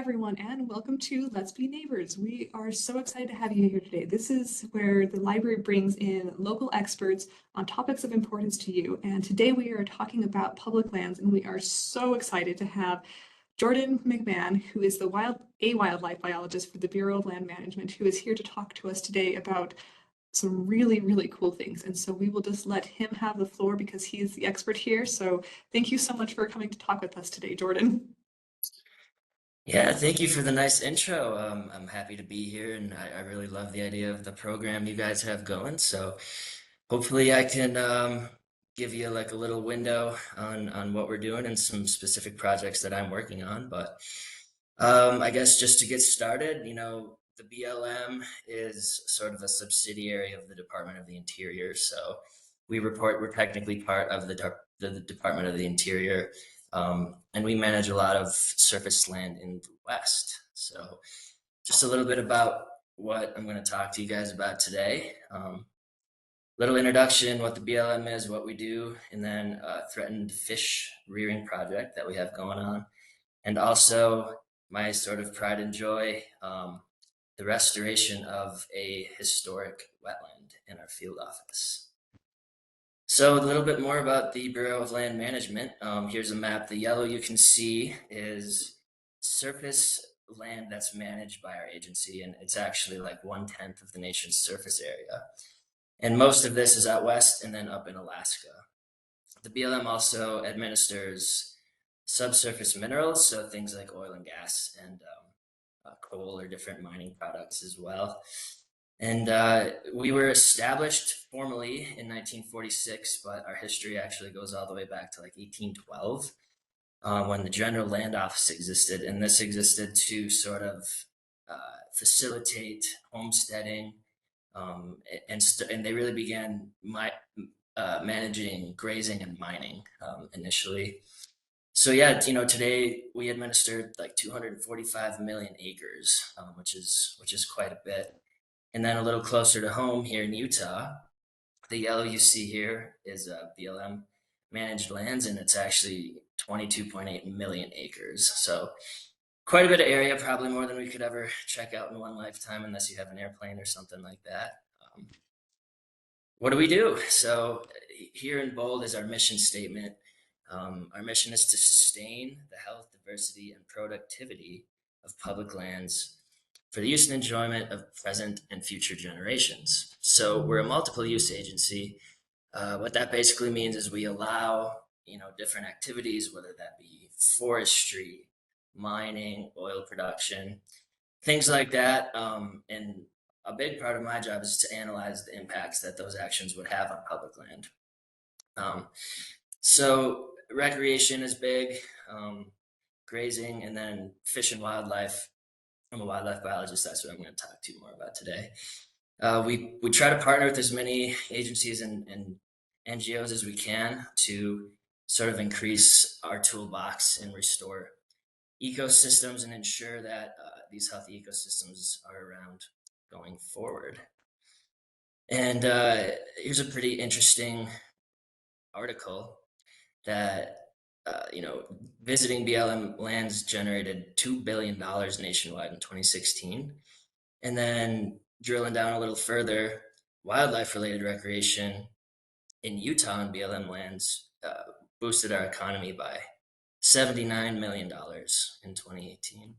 everyone, and welcome to Let's Be Neighbors. We are so excited to have you here today. This is where the library brings in local experts on topics of importance to you. And today we are talking about public lands, and we are so excited to have Jordan McMahon, who is a wildlife biologist for the Bureau of Land Management, who is here to talk to us today about some really, really cool things. And so we will just let him have the floor because he is the expert here. So thank you so much for coming to talk with us today, Jordan. Yeah, thank you for the nice intro. I'm happy to be here, and I really love the idea of the program you guys have going. So hopefully I can give you like a little window on what we're doing and some specific projects that I'm working on. But I guess just to get started, the BLM is sort of a subsidiary of the Department of the Interior. So we're technically part of the Department of the Interior, and we manage a lot of surface land in the West. So just a little bit about what I'm going to talk to you guys about today. Little introduction, what the BLM is, what we do, and then a threatened fish rearing project that we have going on. And also my sort of pride and joy, the restoration of a historic wetland in our field office. So a little bit more about the Bureau of Land Management. Here's a map. The yellow you can see is surface land that's managed by our agency, and it's actually like 1/10 of the nation's surface area. And most of this is out west and then up in Alaska. The BLM also administers subsurface minerals, so things like oil and gas and coal or different mining products as well. And we were established formally in 1946, but our history actually goes all the way back to like 1812, when the General Land Office existed. And this existed to sort of facilitate homesteading, and they really began managing grazing and mining initially. So yeah, today we administered like 245 million acres, which is quite a bit. And then a little closer to home here in Utah, the yellow you see here is BLM managed lands, and it's actually 22.8 million acres. So quite a bit of area, probably more than we could ever check out in one lifetime, unless you have an airplane or something like that. What do we do? So here in bold is our mission statement. Our mission is to sustain the health, diversity, and productivity of public lands for the use and enjoyment of present and future generations. So we're a multiple use agency. What that basically means is we allow, different activities, whether that be forestry, mining, oil production, things like that. And a big part of my job is to analyze the impacts that those actions would have on public land. So recreation is big, grazing, and then fish and wildlife. I'm a wildlife biologist. That's what I'm going to talk to you more about today. We try to partner with as many agencies and NGOs as we can to sort of increase our toolbox and restore ecosystems and ensure that these healthy ecosystems are around going forward. And here's a pretty interesting article that visiting BLM lands generated $2 billion nationwide in 2016. And then drilling down a little further, wildlife related recreation in Utah and BLM lands boosted our economy by $79 million in 2018.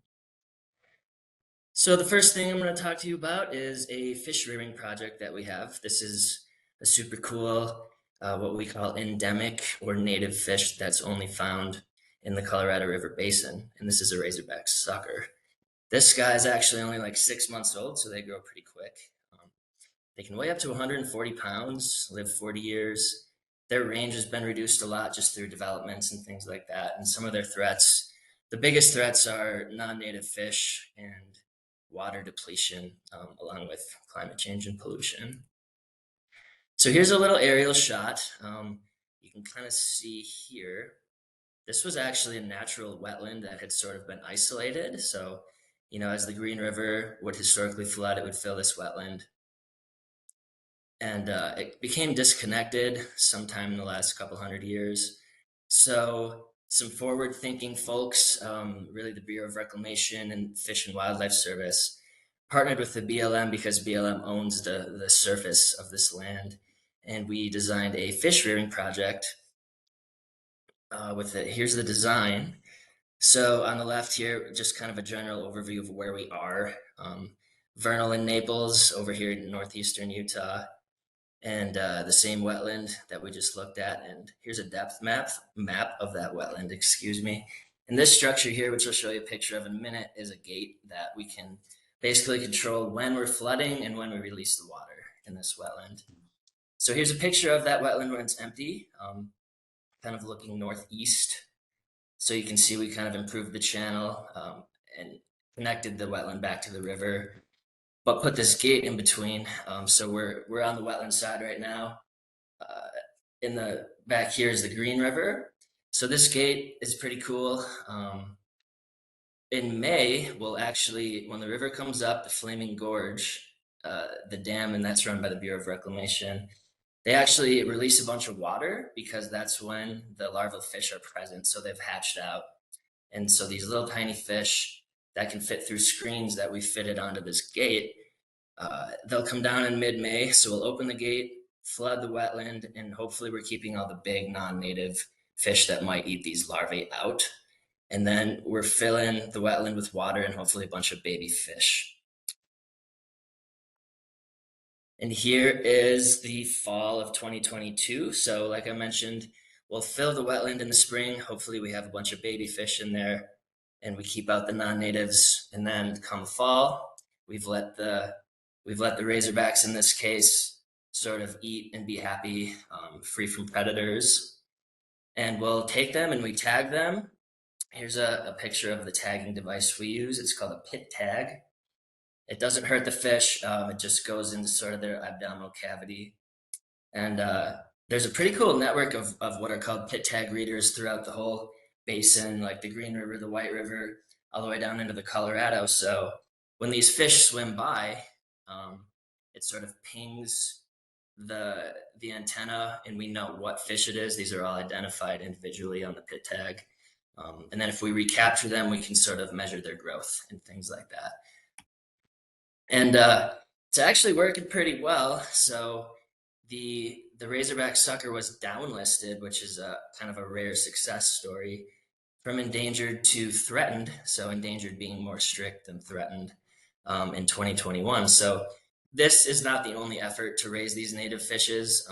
So the first thing I'm going to talk to you about is a fish rearing project that we have. This is a super cool, what we call endemic or native fish that's only found in the Colorado River Basin. And this is a razorback sucker. This guy is actually only like 6 months old, so they grow pretty quick. They can weigh up to 140 pounds, live 40 years. Their range has been reduced a lot just through developments and things like that. And some of their threats, the biggest threats are non-native fish and water depletion, along with climate change and pollution. So here's a little aerial shot. You can kind of see here, this was actually a natural wetland that had sort of been isolated. So, as the Green River would historically flood, it would fill this wetland. And it became disconnected sometime in the last couple hundred years. So some forward-thinking folks, really the Bureau of Reclamation and Fish and Wildlife Service, partnered with the BLM because BLM owns the surface of this land. And we designed a fish rearing project with it. Here's the design. So on the left here, just kind of a general overview of where we are. Vernal and Naples over here in northeastern Utah, and the same wetland that we just looked at. And here's a depth map of that wetland, excuse me. And this structure here, which I'll show you a picture of in a minute, is a gate that we can basically control when we're flooding and when we release the water in this wetland. So here's a picture of that wetland when it's empty, kind of looking northeast. So you can see we kind of improved the channel and connected the wetland back to the river, but put this gate in between. So we're on the wetland side right now. In the back here is the Green River. So this gate is pretty cool. In May, we'll actually, when the river comes up, the Flaming Gorge, the dam, and that's run by the Bureau of Reclamation, they actually release a bunch of water because that's when the larval fish are present. So they've hatched out. And so these little tiny fish that can fit through screens that we fitted onto this gate, they'll come down in mid-May. So we'll open the gate, flood the wetland, and hopefully we're keeping all the big non-native fish that might eat these larvae out. And then we're filling the wetland with water and hopefully a bunch of baby fish. And here is the fall of 2022. So like I mentioned, we'll fill the wetland in the spring. Hopefully we have a bunch of baby fish in there and we keep out the non-natives. And then come fall, we've let the Razorbacks in this case sort of eat and be happy, free from predators. And we'll take them and we tag them. Here's a picture of the tagging device we use. It's called a pit tag. It doesn't hurt the fish. It just goes into sort of their abdominal cavity. And there's a pretty cool network of what are called pit tag readers throughout the whole basin, like the Green River, the White River, all the way down into the Colorado. So when these fish swim by, it sort of pings the antenna and we know what fish it is. These are all identified individually on the pit tag. And then if we recapture them, we can sort of measure their growth and things like that. And it's actually working pretty well. So the Razorback sucker was downlisted, which is a kind of a rare success story, from endangered to threatened. So endangered being more strict than threatened in 2021. So this is not the only effort to raise these native fishes.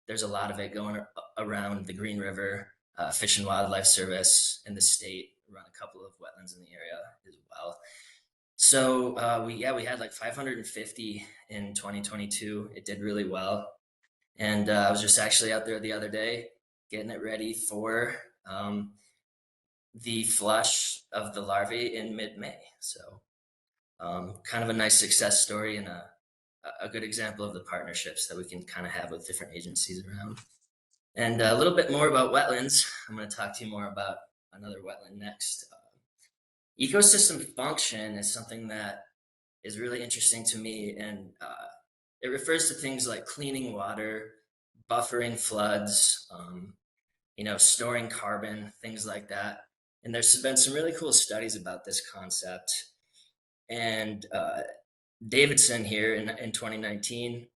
There's a lot of it going around the Green River. Fish and Wildlife Service in the state run a couple of wetlands in the area as well. So we had like 550 in 2022. It did really well. And I was just actually out there the other day getting it ready for the flush of the larvae in mid-May. So kind of a nice success story and a good example of the partnerships that we can kind of have with different agencies around. And a little bit more about wetlands. I'm going to talk to you more about another wetland next. Ecosystem function is something that is really interesting to me, and it refers to things like cleaning water, buffering floods, storing carbon, things like that. And there's been some really cool studies about this concept. And Davidson here in 2019,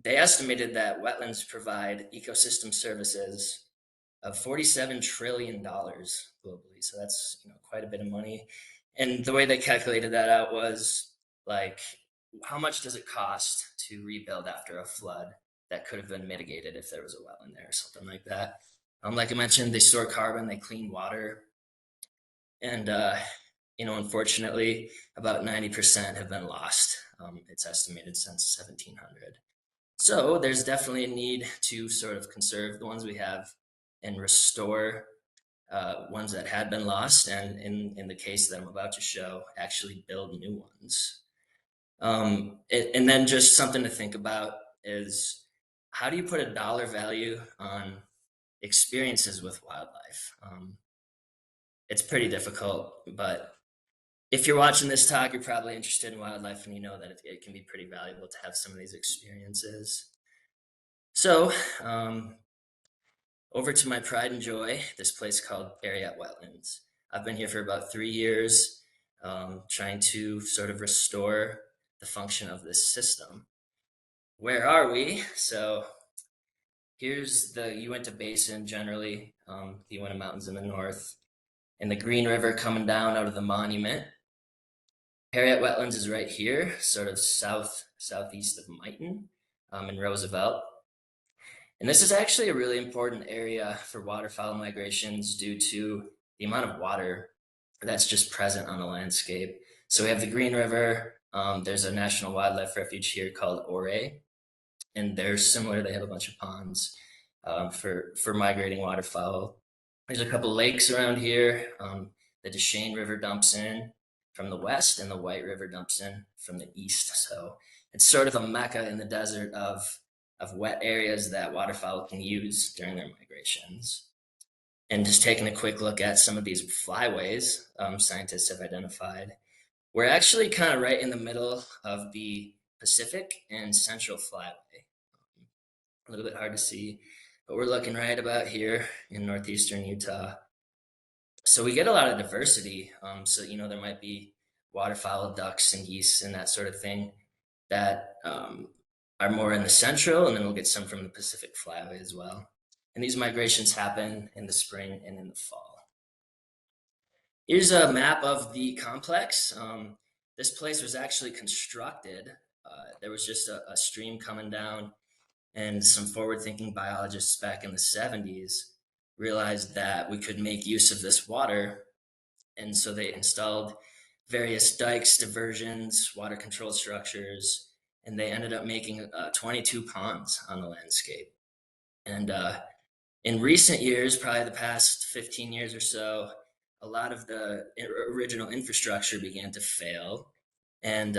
they estimated that wetlands provide ecosystem services of $47 trillion globally. So that's quite a bit of money. And the way they calculated that out was like, how much does it cost to rebuild after a flood that could have been mitigated if there was a wetland there or something like that? Like I mentioned, they store carbon, they clean water, and unfortunately, about 90% have been lost. It's estimated since 1700. So there's definitely a need to sort of conserve the ones we have and restore ones that had been lost, and in the case that I'm about to show, actually build new ones. And then just something to think about is, how do you put a dollar value on experiences with wildlife? It's pretty difficult, but if you're watching this talk, you're probably interested in wildlife and you know that it can be pretty valuable to have some of these experiences. So over to my pride and joy, this place called Wetlands. I've been here for about 3 years, trying to sort of restore the function of this system. Where are we? So here's the Uinta Basin generally, the Uinta Mountains in the north, and the Green River coming down out of the monument. Wetlands is right here, sort of southeast of Mighton, in Roosevelt. And this is actually a really important area for waterfowl migrations due to the amount of water that's just present on the landscape. So we have the Green River. There's a national wildlife refuge here called Ouray, and they're similar. They have a bunch of ponds for migrating waterfowl. There's a couple lakes around here. The Deschênes River dumps in from the west, and the White River dumps in from the east. So it's sort of a mecca in the desert of wet areas that waterfowl can use during their migrations. And just taking a quick look at some of these flyways scientists have identified, we're actually kind of right in the middle of the Pacific and Central Flyway. A little bit hard to see, but we're looking right about here in northeastern Utah. So we get a lot of diversity. So, there might be waterfowl, ducks, and geese, and that sort of thing that are more in the central, and then we'll get some from the Pacific Flyway as well. And these migrations happen in the spring and in the fall. Here's a map of the complex. This place was actually constructed. There was just a stream coming down, and some forward-thinking biologists back in the 70s realized that we could make use of this water, and so they installed various dikes, diversions, water control structures, and they ended up making 22 ponds on the landscape. And in recent years, probably the past 15 years or so, a lot of the original infrastructure began to fail. And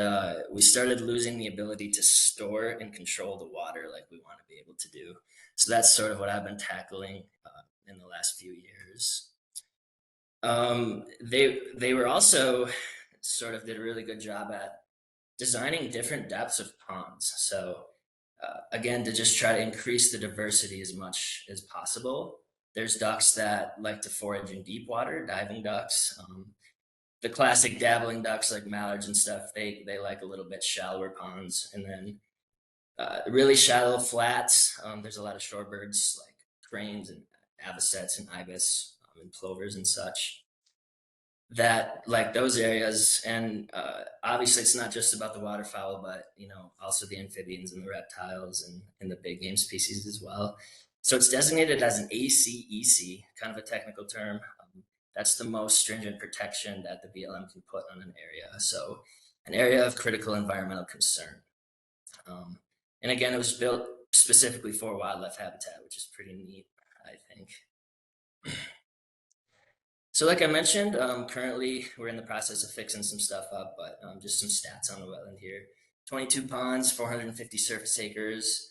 we started losing the ability to store and control the water like we want to be able to do. So that's sort of what I've been tackling in the last few years. They were also sort of did a really good job at designing different depths of ponds. So again, to just try to increase the diversity as much as possible. There's ducks that like to forage in deep water, diving ducks. The classic dabbling ducks like mallards and stuff, they like a little bit shallower ponds. And then really shallow flats, there's a lot of shorebirds like cranes and avocets and ibis and plovers and such that like those areas. And obviously it's not just about the waterfowl, but also the amphibians and the reptiles and the big game species as well. So it's designated as an ACEC, kind of a technical term. That's the most stringent protection that the BLM can put on an area. So an area of critical environmental concern. And again, it was built specifically for wildlife habitat, which is pretty neat, I think. So like I mentioned, currently we're in the process of fixing some stuff up, but just some stats on the wetland here. 22 ponds, 450 surface acres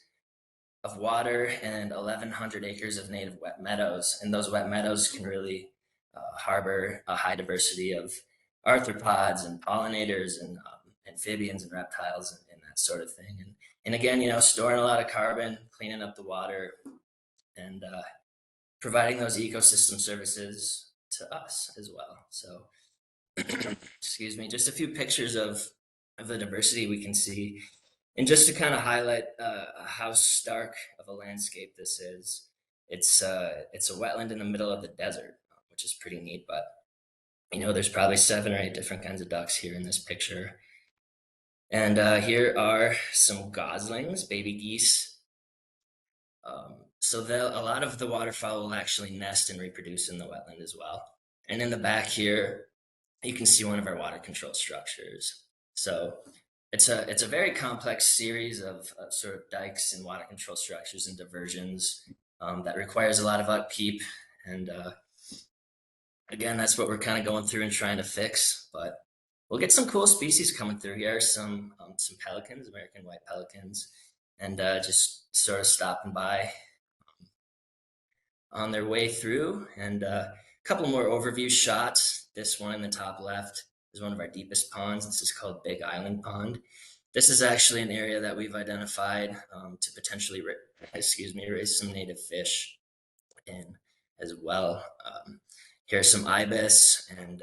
of water, and 1,100 acres of native wet meadows. And those wet meadows can really harbor a high diversity of arthropods and pollinators and amphibians and reptiles and that sort of thing. And again, storing a lot of carbon, cleaning up the water, and providing those ecosystem services to us as well. So, excuse me, just a few pictures of the diversity we can see. And just to kind of highlight how stark of a landscape this is, it's a wetland in the middle of the desert, which is pretty neat. But there's probably 7 or 8 different kinds of ducks here in this picture. And here are some goslings, baby geese. So a lot of the waterfowl will actually nest and reproduce in the wetland as well. And in the back here, you can see one of our water control structures. So it's a very complex series of sort of dikes and water control structures and diversions that requires a lot of upkeep. And again, that's what we're kind of going through and trying to fix. But we'll get some cool species coming through here. Some pelicans, American white pelicans, and just sort of stopping by on their way through. And a couple more overview shots. This one in the top left is one of our deepest ponds. This is called Big Island Pond. This is actually an area that we've identified to potentially raise some native fish. in as well. Here's some ibis and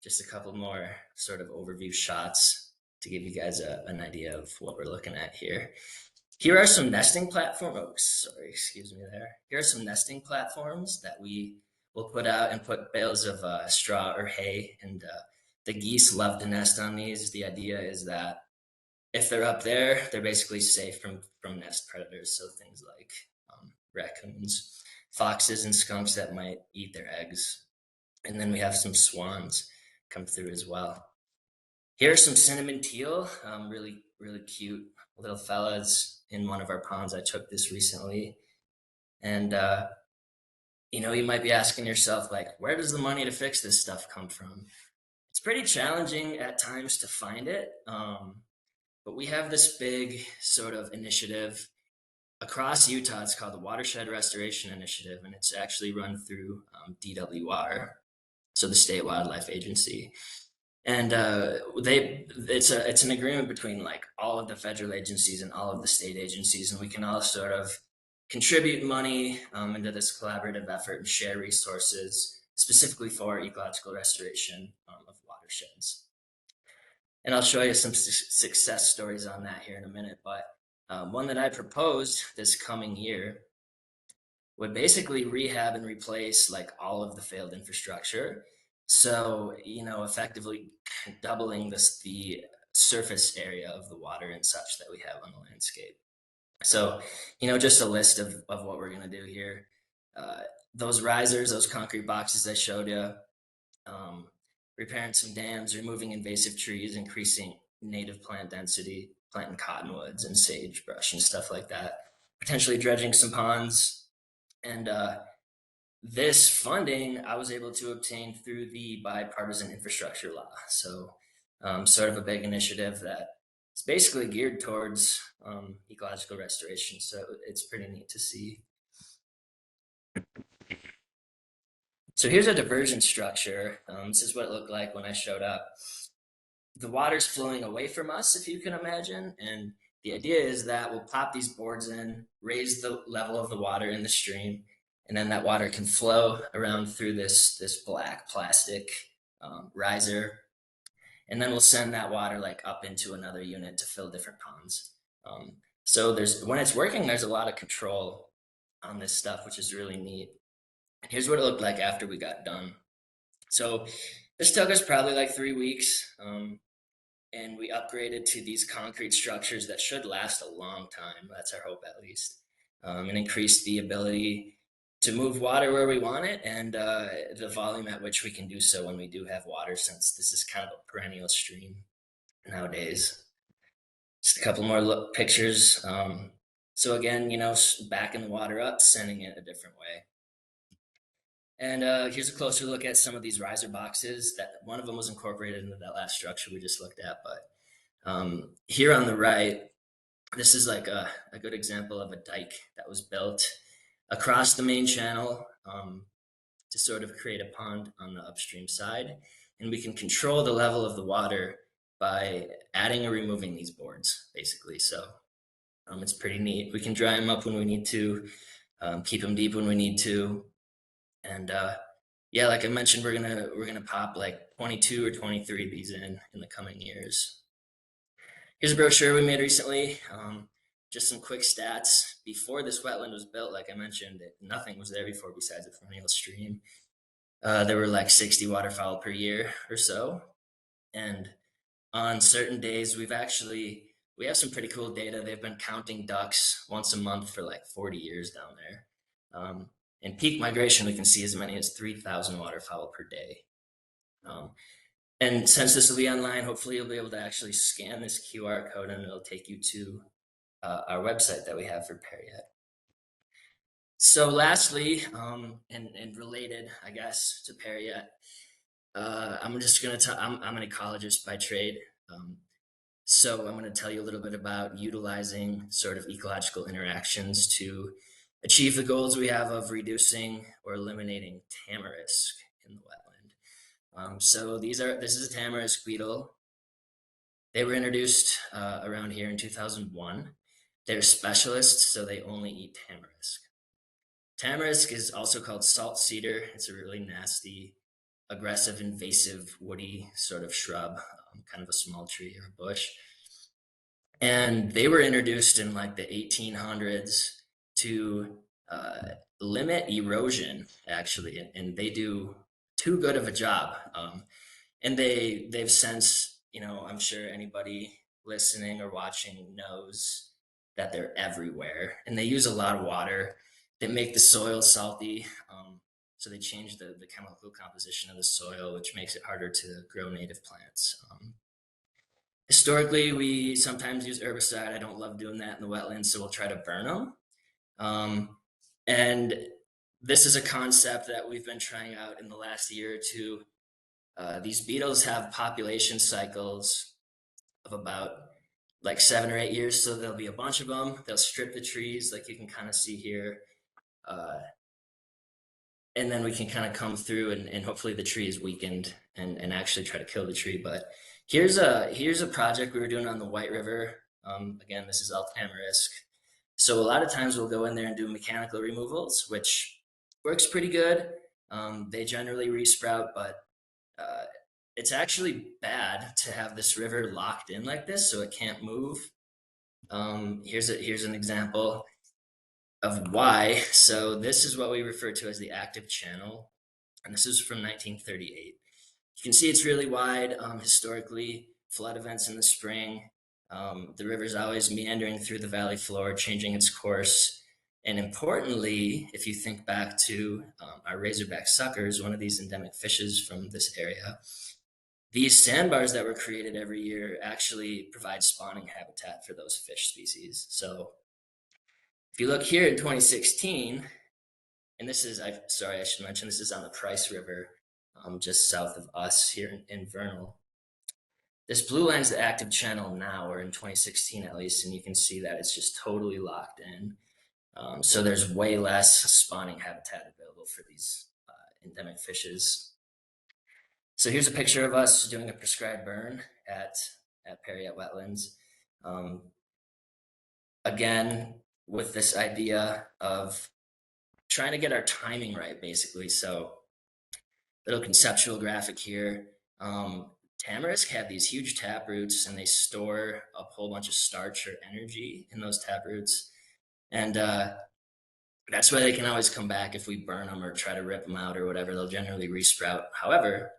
just a couple more sort of overview shots to give you guys an idea of what we're looking at here. Here are some nesting platforms. Oh, sorry, excuse me there. Here are some nesting platforms that we will put out and put bales of straw or hay. And the geese love to nest on these. The idea is that if they're up there, they're basically safe from nest predators. So things like raccoons, foxes, and skunks that might eat their eggs. And then we have some swans come through as well. Here's some cinnamon teal, really, really cute little fellas in one of our ponds. I took this recently. And, you might be asking yourself, like, where does the money to fix this stuff come from? It's pretty challenging at times to find it. But we have this big sort of initiative across Utah. It's called the Watershed Restoration Initiative, and it's actually run through DWR, so the State Wildlife Agency. And it's an agreement between like all of the federal agencies and all of the state agencies, and we can all sort of contribute money into this collaborative effort and share resources specifically for ecological restoration of watersheds. And I'll show you some success stories on that here in a minute. But one that I proposed this coming year would basically rehab and replace like all of the failed infrastructure. So, effectively doubling the surface area of the water and such that we have on the landscape. So, just a list of what we're going to do here. Those risers, those concrete boxes I showed you, repairing some dams, removing invasive trees, increasing native plant density, planting cottonwoods and sagebrush and stuff like that, potentially dredging some ponds. And this funding I was able to obtain through the bipartisan infrastructure law. So, sort of a big initiative that is basically geared towards ecological restoration. So, it's pretty neat to see. So, here's a diversion structure. This is what it looked like when I showed up. The water's flowing away from us, if you can imagine. And the idea is that we'll pop these boards in, raise the level of the water in the stream, and then that water can flow around through this black plastic riser, and then we'll send that water like up into another unit to fill different ponds. So when it's working, there's a lot of control on this stuff, which is really neat. And here's what it looked like after we got done. So this took us probably like 3 weeks. And we upgraded to these concrete structures that should last a long time. That's our hope, at least, and increase the ability to move water where we want it and the volume at which we can do so when we do have water, since this is kind of a perennial stream nowadays. Just a couple more pictures. So again, backing the water up, sending it a different way. And here's a closer look at some of these riser boxes. That one of them was incorporated into that last structure we just looked at. But here on the right, this is like a good example of a dike that was built across the main channel to sort of create a pond on the upstream side. And we can control the level of the water by adding or removing these boards, basically. So it's pretty neat. We can dry them up when we need to, keep them deep when we need to. And yeah, like I mentioned, we're gonna pop like 22 or 23 of these in the coming years. Here's a brochure we made recently. Just some quick stats. Before this wetland was built, like I mentioned, nothing was there before besides a perennial stream. There were like 60 waterfowl per year or so. And on certain days, we have some pretty cool data. They've been counting ducks once a month for like 40 years down there. In peak migration, we can see as many as 3,000 waterfowl per day. And since this will be online, hopefully you'll be able to actually scan this QR code and it'll take you to our website that we have for Pariet. So lastly, and related, I guess, to Pariet, I'm just going to I'm an ecologist by trade. So I'm going to tell you a little bit about utilizing sort of ecological interactions to achieve the goals we have of reducing or eliminating tamarisk in the wetland. So this is a tamarisk beetle. They were introduced around here in 2001. They're specialists, so they only eat tamarisk. Tamarisk is also called salt cedar. It's a really nasty, aggressive, invasive, woody sort of shrub, kind of a small tree or bush. And they were introduced in like the 1800s to uh, limit erosion, actually, and they do too good of a job. And they've since, I'm sure anybody listening or watching knows that they're everywhere, and they use a lot of water. They make the soil salty, so they change the chemical composition of the soil, which makes it harder to grow native plants. Historically, we sometimes use herbicide. I don't love doing that in the wetlands, so we'll try to burn them. Um, and this is a concept that we've been trying out in the last year or two. These beetles have population cycles of about like 7 or 8 years. So there'll be a bunch of them. They'll strip the trees, like you can kind of see here. Uh, and then we can kind of come through and hopefully the tree is weakened and actually try to kill the tree. But here's a project we were doing on the White River. Again, this is all tamarisk. So a lot of times we'll go in there and do mechanical removals, which works pretty good. They generally resprout, but uh, it's actually bad to have this river locked in like this, so it can't move. Here's an example of why. So this is what we refer to as the active channel, and this is from 1938. You can see it's really wide. Historically, flood events in the spring. The river's always meandering through the valley floor, changing its course. And importantly, if you think back to our razorback suckers, one of these endemic fishes from this area, these sandbars that were created every year actually provide spawning habitat for those fish species. So if you look here in 2016, and this is, sorry, I should mention, this is on the Price River, just south of us here in Vernal. This blue line's the active channel now, or in 2016 at least, and you can see that it's just totally locked in. So there's way less spawning habitat available for these endemic fishes. So here's a picture of us doing a prescribed burn at Perry at Wetlands. Um, again, with this idea of trying to get our timing right, basically. So little conceptual graphic here. Tamarisk have these huge tap roots, and they store a whole bunch of starch or energy in those tap roots. And that's why they can always come back if we burn them or try to rip them out or whatever. They'll generally resprout. However,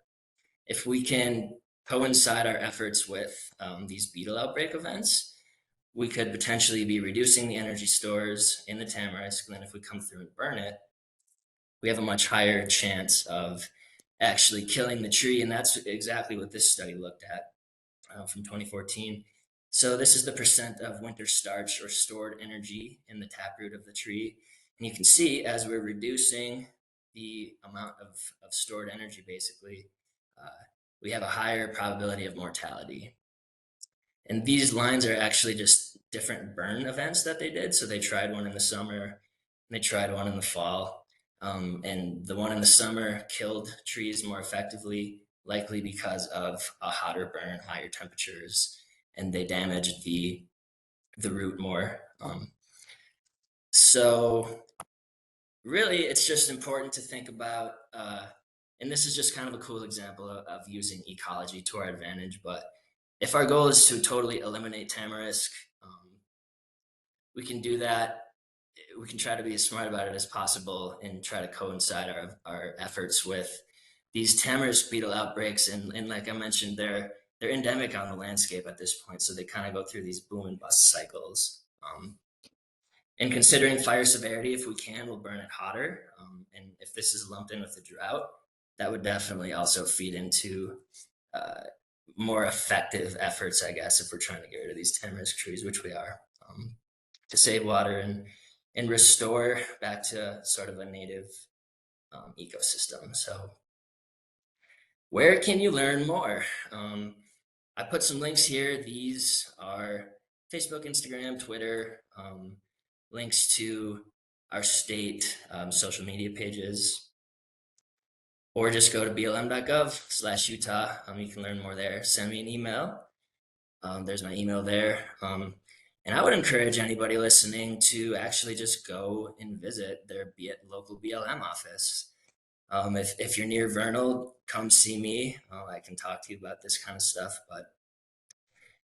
if we can coincide our efforts with these beetle outbreak events, we could potentially be reducing the energy stores in the tamarisk. And then if we come through and burn it, we have a much higher chance of actually killing the tree. And that's exactly what this study looked at from 2014. So this is the percent of winter starch or stored energy in the taproot of the tree. And you can see as we're reducing the amount of stored energy, basically, uh, we have a higher probability of mortality. And these lines are actually just different burn events that they did. So they tried one in the summer, and they tried one in the fall. And the one in the summer killed trees more effectively, likely because of a hotter burn, higher temperatures, and they damaged the root more. So really, it's just important to think about, and this is just kind of a cool example of using ecology to our advantage. But if our goal is to totally eliminate tamarisk, we can do that. We can try to be as smart about it as possible and try to coincide our efforts with these tamarisk beetle outbreaks. And like I mentioned, they're endemic on the landscape at this point, so they kind of go through these boom and bust cycles. And considering fire severity, if we can, we'll burn it hotter. And if this is lumped in with the drought, that would definitely also feed into uh, more effective efforts, I guess, if we're trying to get rid of these tamarisk trees, which we are, to save water and restore back to sort of a native ecosystem. So, where can you learn more? I put some links here. These are Facebook, Instagram, Twitter, links to our state social media pages, or just go to blm.gov/Utah. You can learn more there. Send me an email. There's my email there. And I would encourage anybody listening to actually just go and visit their local BLM office. If you're near Vernal, come see me. I can talk to you about this kind of stuff. But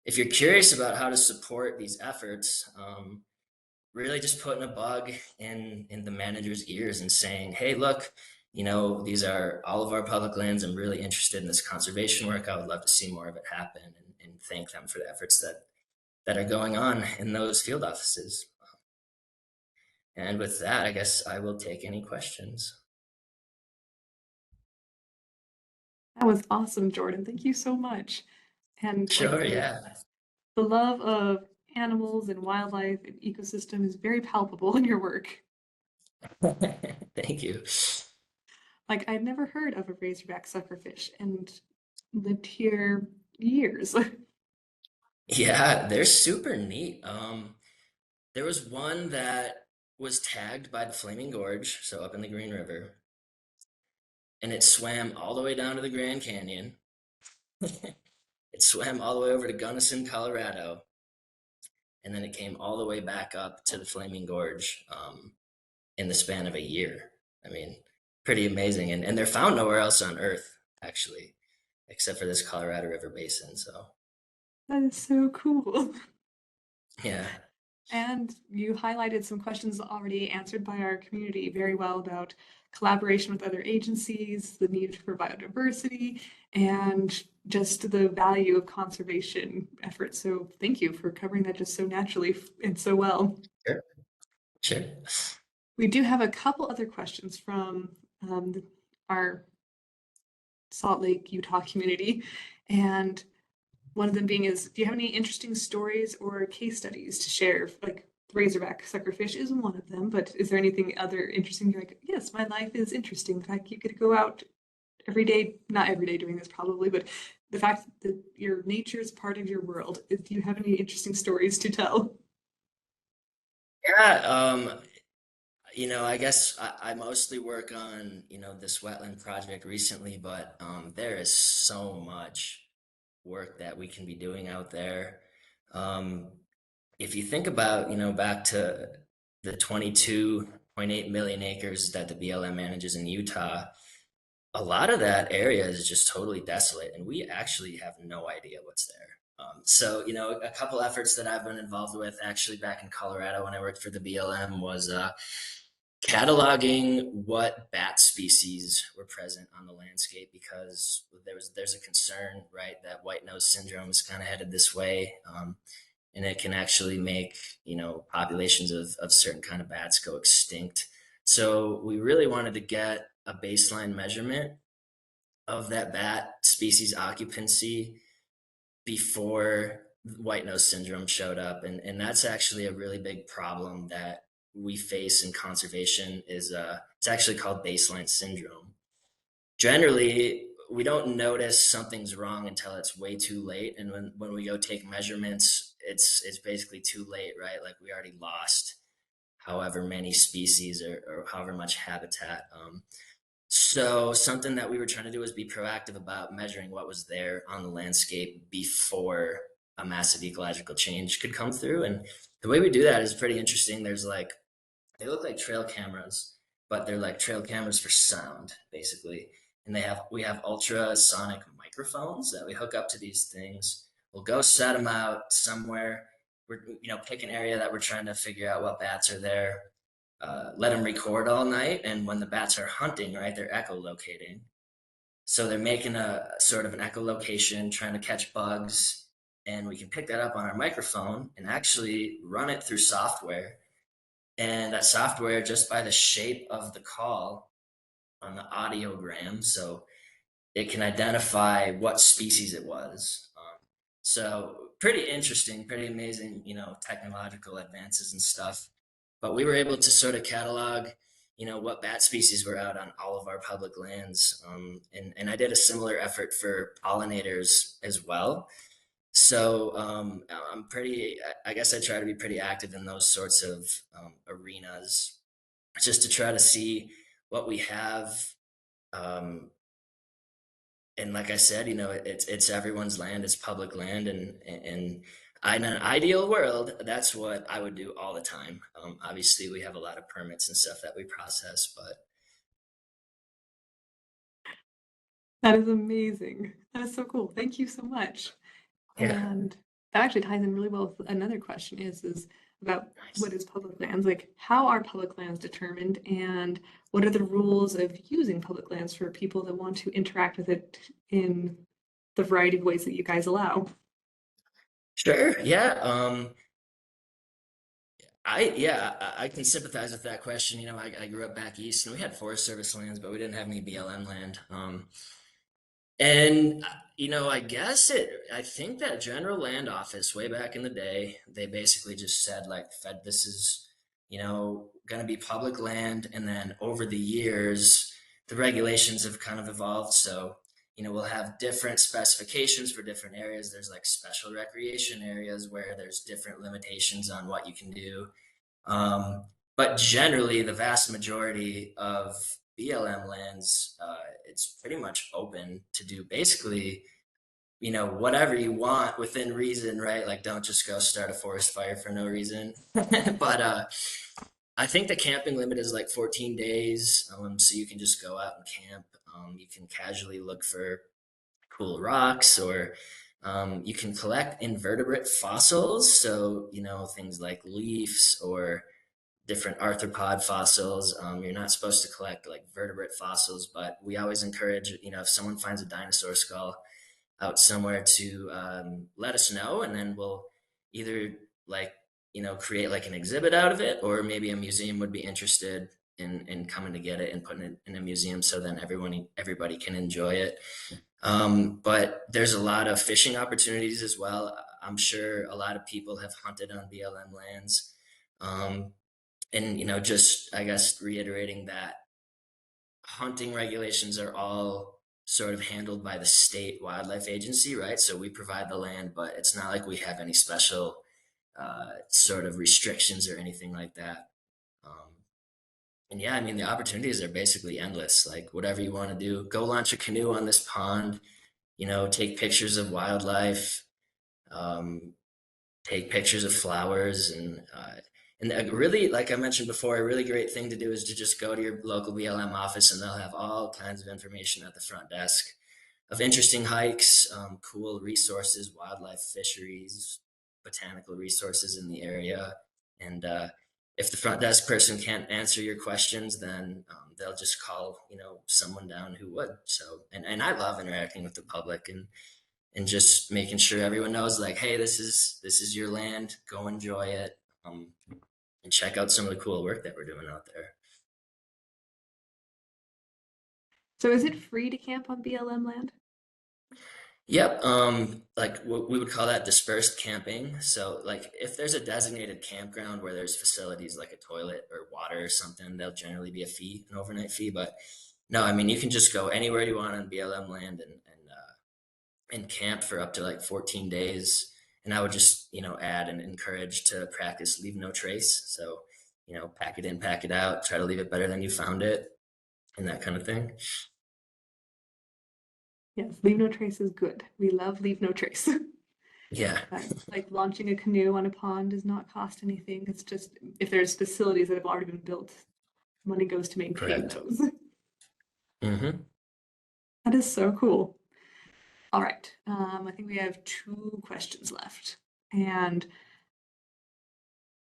if you're curious about how to support these efforts, really just putting a bug in the manager's ears and saying, "Hey, look, these are all of our public lands. I'm really interested in this conservation work. I would love to see more of it happen," and thank them for the efforts that are going on in those field offices. And with that, I guess I will take any questions. That was awesome, Jordan. Thank you so much. And like Sure, yeah. the love of animals and wildlife and ecosystem is very palpable in your work. Thank you. Like I'd never heard of a razorback suckerfish and lived here years. Yeah, they're super neat. There was one that was tagged by the Flaming Gorge, so up in the Green River, and it swam all the way down to the Grand Canyon. It swam all the way over to Gunnison, Colorado, and then it came all the way back up to the Flaming Gorge in the span of a year. I mean, pretty amazing. And they're found nowhere else on Earth, actually, except for this Colorado River basin. So, That is so cool. yeah. And you highlighted some questions already answered by our community very well about collaboration with other agencies, the need for biodiversity, and just the value of conservation efforts. So thank you for covering that just so naturally and so well. Sure. Sure. We do have a couple other questions from our Salt Lake, Utah community. And one of them being is, do you have any interesting stories or case studies to share? Like Razorback suckerfish is one of them, but is there anything other interesting? You're like, yes, my life is interesting. The fact you get to go out every day, not every day doing this probably, but the fact that your nature is part of your world. Do you have any interesting stories to tell? Yeah. I guess I mostly work on, this wetland project recently, but there is so much work that we can be doing out there. Um, if you think about, back to the 22.8 million acres that the BLM manages in Utah, a lot of that area is just totally desolate, and we actually have no idea what's there. So, a couple efforts that I've been involved with actually back in Colorado when I worked for the BLM was cataloging what bat species were present on the landscape because there's a concern, right, that white nose syndrome is kind of headed this way, and it can actually make populations of certain kind of bats go extinct. So we really wanted to get a baseline measurement of that bat species occupancy before white nose syndrome showed up, and that's actually a really big problem that we face in conservation is it's actually called baseline syndrome. Generally, we don't notice something's wrong until it's way too late, and when we go take measurements, it's basically too late, right? Like we already lost however many species or however much habitat. So something that we were trying to do was be proactive about measuring what was there on the landscape before a massive ecological change could come through. And the way we do that is pretty interesting. They look like trail cameras, but they're like trail cameras for sound, basically. And we have ultrasonic microphones that we hook up to these things. We'll go set them out somewhere. We're pick an area that we're trying to figure out what bats are there. Let them record all night, and when the bats are hunting, right, they're echolocating. So they're making a sort of an echolocation, trying to catch bugs, and we can pick that up on our microphone and actually run it through software. And that software, just by the shape of the call on the audiogram, so it can identify what species it was. So pretty interesting, pretty amazing, technological advances and stuff. But we were able to sort of catalog, what bat species were out on all of our public lands. And I did a similar effort for pollinators as well. So I'm pretty, I guess I try to be pretty active in those sorts of arenas just to try to see what we have. Um, and like I said, it's everyone's land, it's public land, and in an ideal world, that's what I would do all the time. Obviously, we have a lot of permits and stuff that we process, but That is amazing. That is so cool. Thank you so much. yeah, And that actually ties in really well with another question is about nice. what is public lands? Like, how are public lands determined, and what are the rules of using public lands for people that want to interact with it in the variety of ways that you guys allow? Sure, yeah. I can sympathize with that question. I grew up back east and we had Forest Service lands, but we didn't have any BLM land. And I guess I think that General Land Office way back in the day, they basically just said like, Fed, this is, going to be public land. And then over the years, the regulations have kind of evolved. So, we'll have different specifications for different areas. There's like special recreation areas where there's different limitations on what you can do. Um, but generally, the vast majority of BLM lands, it's pretty much open to do basically, whatever you want within reason, right? Like, don't just go start a forest fire for no reason. But I think the camping limit is like 14 days. So you can just go out and camp. You can casually look for cool rocks or you can collect invertebrate fossils. So, things like leaves or different arthropod fossils. You're not supposed to collect like vertebrate fossils, but we always encourage, if someone finds a dinosaur skull out somewhere to let us know, and then we'll either like, create like an exhibit out of it, or maybe a museum would be interested in coming to get it and putting it in a museum so then everybody can enjoy it. But there's a lot of fishing opportunities as well. I'm sure a lot of people have hunted on BLM lands. Um, and just I guess reiterating that hunting regulations are all sort of handled by the state wildlife agency, right? So we provide the land, but it's not like we have any special sort of restrictions or anything like that. um, and yeah, I mean, the opportunities are basically endless. Like, whatever you want to do, go launch a canoe on this pond, take pictures of wildlife, um, take pictures of flowers, and really, like I mentioned before, a really great thing to do is to just go to your local BLM office, and they'll have all kinds of information at the front desk of interesting hikes, cool resources, wildlife, fisheries, botanical resources in the area. And if the front desk person can't answer your questions, then they'll just call someone down who would. So, and I love interacting with the public and just making sure everyone knows like, hey, this is your land, go enjoy it, and check out some of the cool work that we're doing out there. So, is it free to camp on BLM land? Yep, like what we would call that dispersed camping. So like if there's a designated campground where there's facilities like a toilet or water or something, there'll generally be a fee, an overnight fee. But no, I mean, you can just go anywhere you want on BLM land and camp for up to like 14 days. And I would just, add and encourage to practice leave no trace. So, pack it in, pack it out, try to leave it better than you found it, and that kind of thing. Yes, leave no trace is good. We love leave no trace. Yeah, Like launching a canoe on a pond does not cost anything. It's just if there's facilities that have already been built, money goes to maintain correct. those. Hmm. That is so cool. All right. I think we have two questions left. And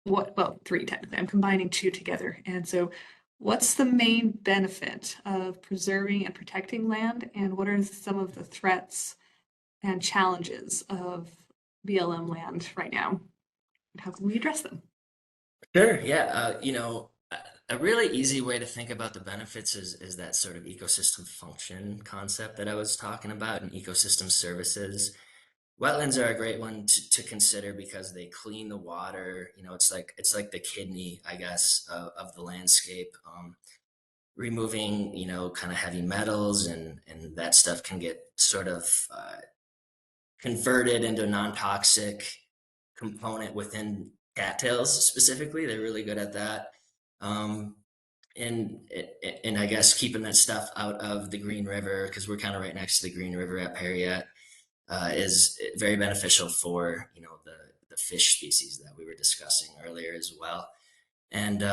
well, three technically. I'm combining two together. And so, what's the main benefit of preserving and protecting land? And what are some of the threats and challenges of BLM land right now? And how can we address them? Sure. Yeah. A really easy way to think about the benefits is that sort of ecosystem function concept that I was talking about and ecosystem services. Wetlands are a great one to consider because they clean the water. It's like the kidney, I guess, of the landscape. Removing, kind of heavy metals and that stuff can get sort of converted into a non-toxic component within cattails specifically. They're really good at that. Um, and I guess keeping that stuff out of the Green River because we're kind of right next to the Green River at Periat is very beneficial for the fish species that we were discussing earlier as well. And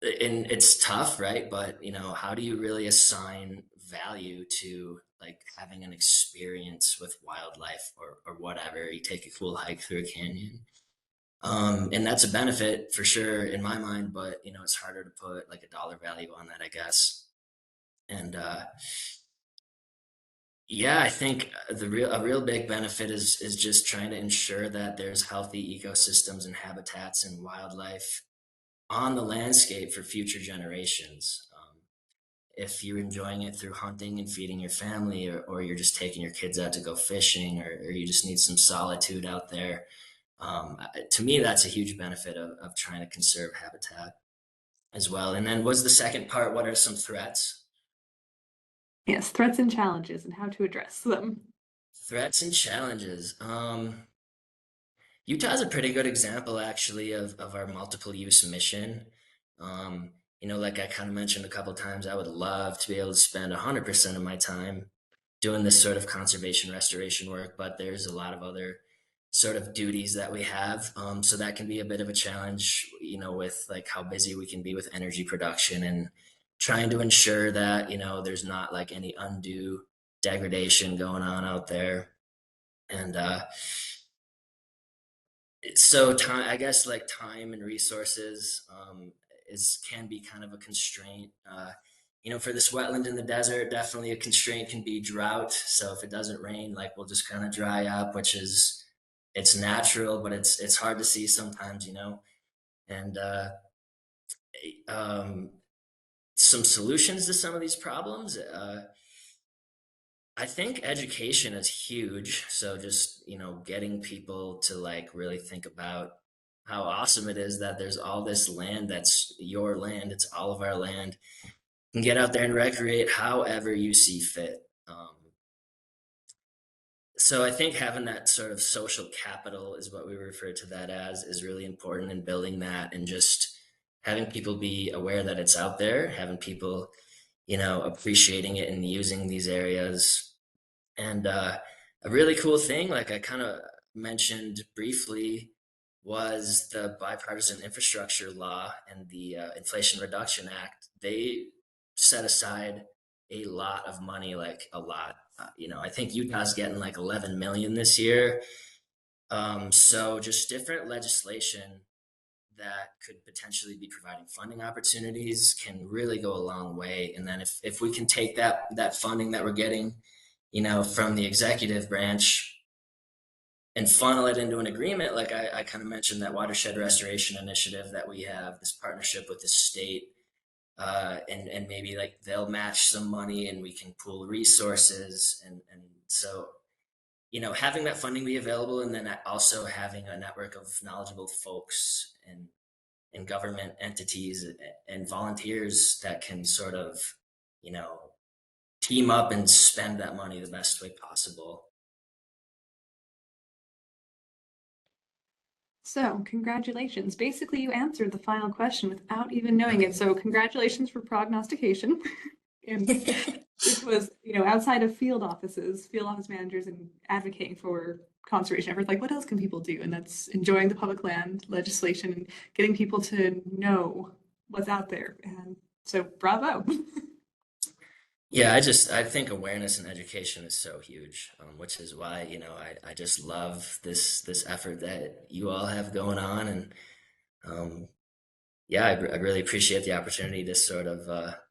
it's tough, right? But how do you really assign value to like having an experience with wildlife or whatever? You take a cool hike through a canyon. And that's a benefit for sure in my mind, but it's harder to put like a dollar value on that, I guess. And yeah, I think a real big benefit is just trying to ensure that there's healthy ecosystems and habitats and wildlife on the landscape for future generations. If you're enjoying it through hunting and feeding your family, or you're just taking your kids out to go fishing, or you just need some solitude out there, to me, that's a huge benefit of trying to conserve habitat as well. And then was the second part, what are some threats? Yes, threats and challenges and how to address them. Threats and challenges. Utah's a pretty good example, actually, of our multiple use mission. Like I kind of mentioned a couple times, I would love to be able to spend 100% of my time doing this sort of conservation restoration work, but there's a lot of other sort of duties that we have. So that can be a bit of a challenge, with like how busy we can be with energy production and trying to ensure that, there's not like any undue degradation going on out there. And so time, I guess, like time and resources is can be kind of a constraint. For this wetland in the desert, definitely a constraint can be drought. So if it doesn't rain, like we'll just kind of dry up, which is it's natural, but it's hard to see sometimes. And um, some solutions to some of these problems. I think education is huge. So just, getting people to like really think about how awesome it is that there's all this land that's your land. It's all of our land. You can get out there and recreate however you see fit. So I think having that sort of social capital is what we refer to that as is really important in building that and just having people be aware that it's out there, having people, appreciating it and using these areas. And a really cool thing, like I kind of mentioned briefly, was the bipartisan infrastructure law and the Inflation Reduction Act. They set aside a lot of money, like a lot. I think Utah's getting like 11 million this year. So just different legislation that could potentially be providing funding opportunities can really go a long way. And then if we can take that funding that we're getting, from the executive branch and funnel it into an agreement, like I kind of mentioned that watershed restoration initiative that we have, this partnership with the state, and maybe like they'll match some money and we can pool resources. And so, having that funding be available and then also having a network of knowledgeable folks and government entities and volunteers that can sort of, you know, team up and spend that money the best way possible. So, congratulations. Basically, you answered the final question without even knowing it. So, congratulations for prognostication. And it was, outside of field offices, field office managers, and advocating for conservation efforts, like what else can people do? And that's enjoying the public land legislation and getting people to know what's out there. And so, bravo. Yeah, I think awareness and education is so huge, which is why, I just love this effort that you all have going on. And um, yeah, I really appreciate the opportunity to sort of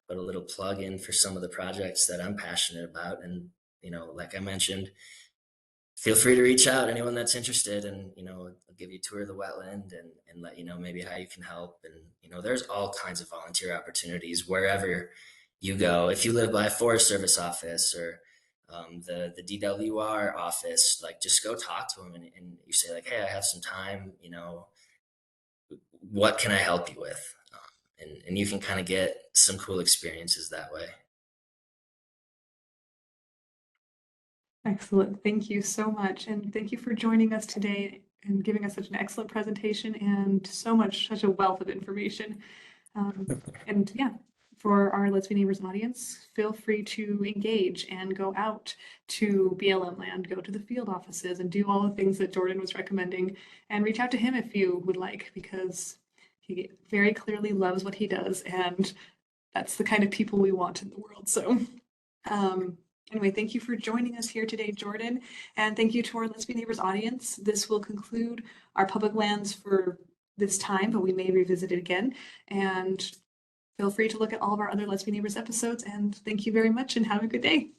put a little plug in for some of the projects that I'm passionate about. And, like I mentioned, feel free to reach out, anyone that's interested, and, I'll give you a tour of the wetland and let you know maybe how you can help. And, there's all kinds of volunteer opportunities wherever you go. If you live by a Forest Service office or the DWR office, like just go talk to them and you say like, hey, I have some time, what can I help you with? And you can kind of get some cool experiences that way. Excellent. Thank you so much. And thank you for joining us today and giving us such an excellent presentation and such a wealth of information. And yeah, for our Let's Be Neighbors audience, feel free to engage and go out to BLM land, go to the field offices, and do all the things that Jordan was recommending, and reach out to him if you would like, because he very clearly loves what he does, and that's the kind of people we want in the world. So anyway, thank you for joining us here today, Jordan, and thank you to our Let's Be Neighbors audience. This will conclude our public lands for this time, but we may revisit it again. And feel free to look at all of our other Let's Be Neighbors episodes. And thank you very much and have a good day.